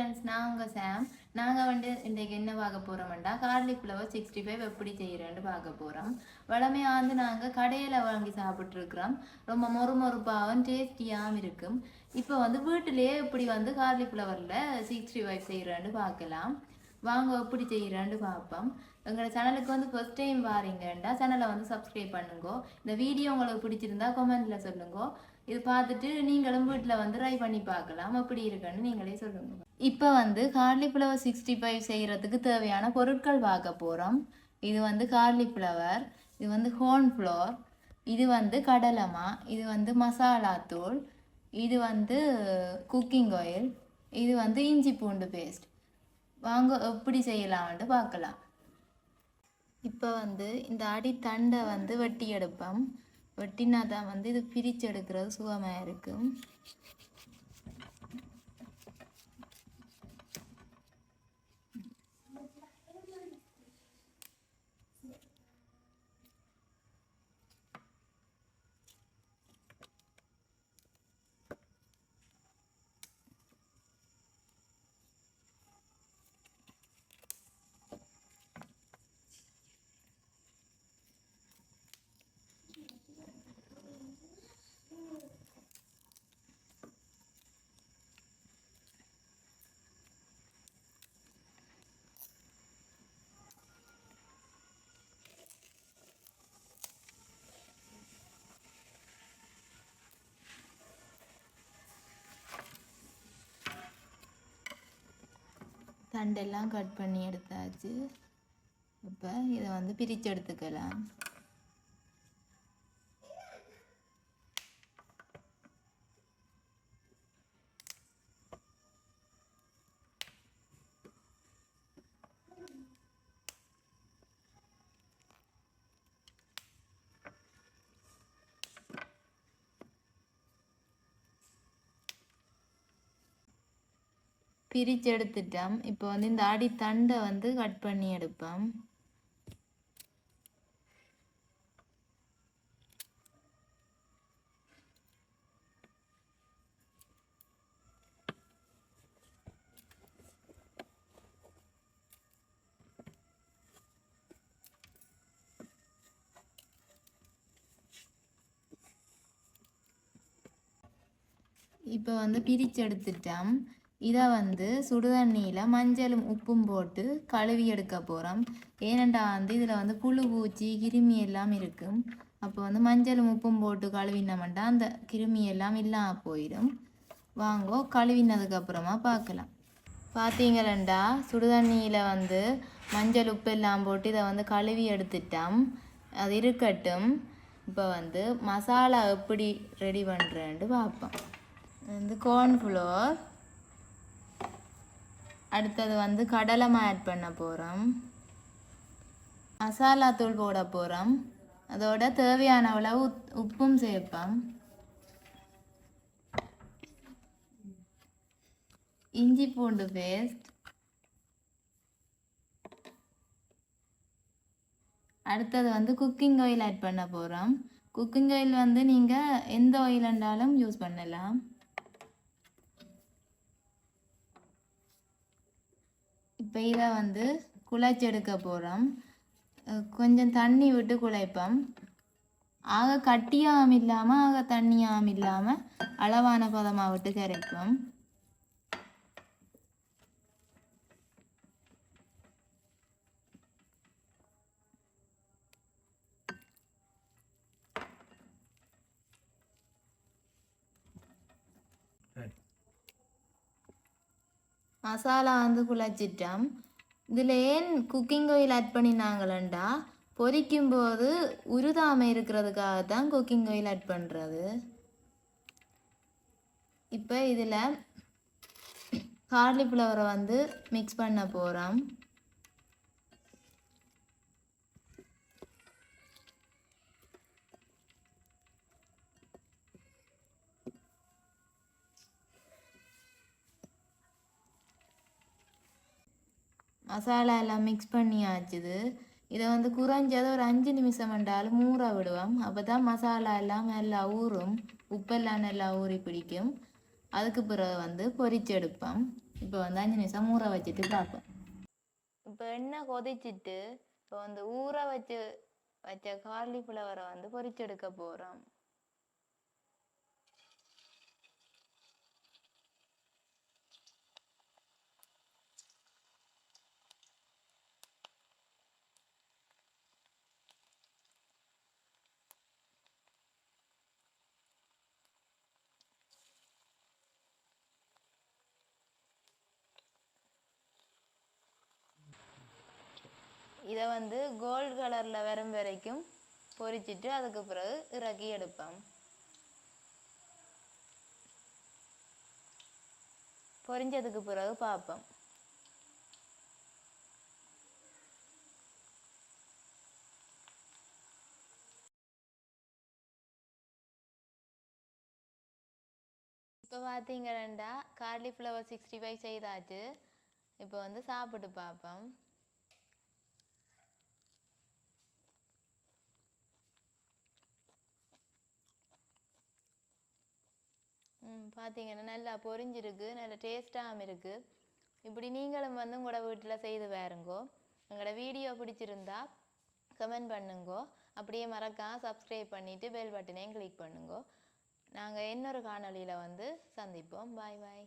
Friends, நான் உங்கள் சாம். நாங்கள் இன்றைக்கு என்ன பார்க்க போகிறோம்டா, காலிஃப்ளவர் 65 எப்படி செய்கிறேன்னு பார்க்க போகிறோம். வளமையாக நாங்கள் கடையில் வாங்கி சாப்பிட்ருக்குறோம். ரொம்ப மொறுமொறுப்பாகவும் டேஸ்டியாகவும் இருக்கும். இப்போ வீட்டிலேயே இப்படி காலிஃப்ளவரில் 65 செய்கிறேன்னு பார்க்கலாம். வாங்க எப்படி செய்கிறேன்னு பார்ப்போம். எங்களோட சேனலுக்கு ஃபர்ஸ்ட் டைம் வாரீங்கண்டா சேனலை சப்ஸ்கிரைப் பண்ணுங்க. இந்த வீடியோ உங்களுக்கு பிடிச்சிருந்தா கமெண்ட்டில் சொல்லுங்க. இது பார்த்துட்டு நீங்களும் வீட்டில் ட்ரை பண்ணி பார்க்கலாம். அப்படி இருக்குன்னு நீங்களே சொல்லுங்க. இப்போ காலிஃப்ளவர் 65 செய்கிறதுக்கு தேவையான பொருட்கள் பார்க்க போகிறோம். இது காலிஃப்ளவர், இது ஹோர்ன்ஃப்ளவர், இது கடலைமா, இது மசாலாத்தூள், இது குக்கிங் ஆயில், இது இஞ்சி பூண்டு பேஸ்ட். வாங்க எப்படி செய்யலாம்னு பார்க்கலாம். இப்போ இந்த அடித்தண்டை வெட்டி எடுப்போம். வெட்டினா தான் இது பிரித்து எடுக்கிறது சுகமாக இருக்கும். தண்டெல்லாம் கட் பண்ணி எடுத்தாச்சு. இப்போ இதை பிரித்து எடுத்துக்கலாம். பிரித்து எடுத்துட்டோம். இப்போ இந்த அடி தண்டை கட் பண்ணி எடுப்போம். இப்போ பிரித்து எடுத்துட்டோம். இதை சுடுதண்ணியில் மஞ்சளும் உப்பும் போட்டு கழுவி எடுக்க போகிறோம். ஏனெண்டா இதில் புழு பூச்சி கிருமி எல்லாம் இருக்கும். அப்போ மஞ்சளும் உப்பும் போட்டு கழுவினோம்னா அந்த கிருமி எல்லாம் இல்லாமல் போயிடும். வாங்கோ கழுவினதுக்கப்புறமா பார்க்கலாம். பார்த்தீங்களா, சுடுதண்ணியில் மஞ்சள் உப்பு எல்லாம் போட்டு இதை கழுவி எடுத்துட்டோம். அது இருக்கட்டும். இப்போ மசாலா எப்படி ரெடி பண்ணுறேன்ட்டு பார்ப்போம். கார்ன்ஃப்ளவர், அடுத்தது கடலைமா ஆட் பண்ண போகிறோம். மசாலா தூள் போட போகிறோம். அதோட தேவையான அளவு உப்பும் சேர்ப்போம். இஞ்சி பூண்டு பேஸ்ட், அடுத்தது குக்கிங் ஆயில் ஆட் பண்ண போகிறோம். குக்கிங் ஆயில் நீங்கள் எந்த ஆயில் இருந்தாலும் யூஸ் பண்ணலாம். இப்போ இதை குழைச்சி எடுக்க போகிறோம். கொஞ்சம் தண்ணி விட்டு குழைப்போம். ஆக கட்டியாகவும் இல்லாமல் ஆக தண்ணியாகவும் இல்லாமல் அளவான பதமாக விட்டு கரைப்போம். மசாலா குழைச்சிட்டோம். இதில் ஏன் குக்கிங் ஆயில் ஆட் பண்ணினாங்களா, பொரிக்கும்போது உருதாமல் இருக்கிறதுக்காக தான் குக்கிங் ஆயில் ஆட் பண்ணுறது. இப்போ இதில் காலிஃப்ளவரை மிக்ஸ் பண்ண போகிறோம். மசாலா எல்லாம் மிக்ஸ் பண்ணியாச்சுது. இதை குறைஞ்சது ஒரு 5 நிமிஷம் என்றாலும் ஊற விடுவோம். அப்போ தான் மசாலா எல்லாம் நல்லா ஊறும், உப்பெல்லாம் நல்லா ஊறி பிடிக்கும். அதுக்கு பிறகு பொரிச்செடுப்போம். இப்போ வந்து 5 நிமிஷம் ஊற வச்சுட்டு பார்ப்போம். இப்போ எண்ணெய் கொதிச்சிட்டு இப்போ வந்து ஊற வச்ச காலிஃப்ளவரை வந்து பொரிச்செடுக்க போகிறோம். இதை வந்து கோல்டு கலரில் வரும் வரைக்கும் பொரிச்சிட்டு அதுக்கு பிறகு இறக்கி எடுப்போம். பொரிஞ்சதுக்கு பிறகு பார்ப்போம். இப்போ பார்த்தீங்கன்னா காலிஃப்ளவர் 65 செய்தாச்சு. இப்போ வந்து சாப்பிட்டு பார்ப்போம். பார்த்தீங்கன்னா நல்லா பொரிஞ்சிருக்கு, நல்ல டேஸ்டாகவும் இருக்குது. இப்படி நீங்களும் வந்து உங்களோட வீட்டில் செய்து பாருங்கோ. எங்களோட வீடியோ பிடிச்சிருந்தா கமெண்ட் பண்ணுங்கோ. அப்படியே மறக்காம சப்ஸ்கிரைப் பண்ணிவிட்டு பெல் பட்டனையும் கிளிக் பண்ணுங்கோ. நாங்கள் இன்னொரு காணொலியில் வந்து சந்திப்போம். பாய் பாய்.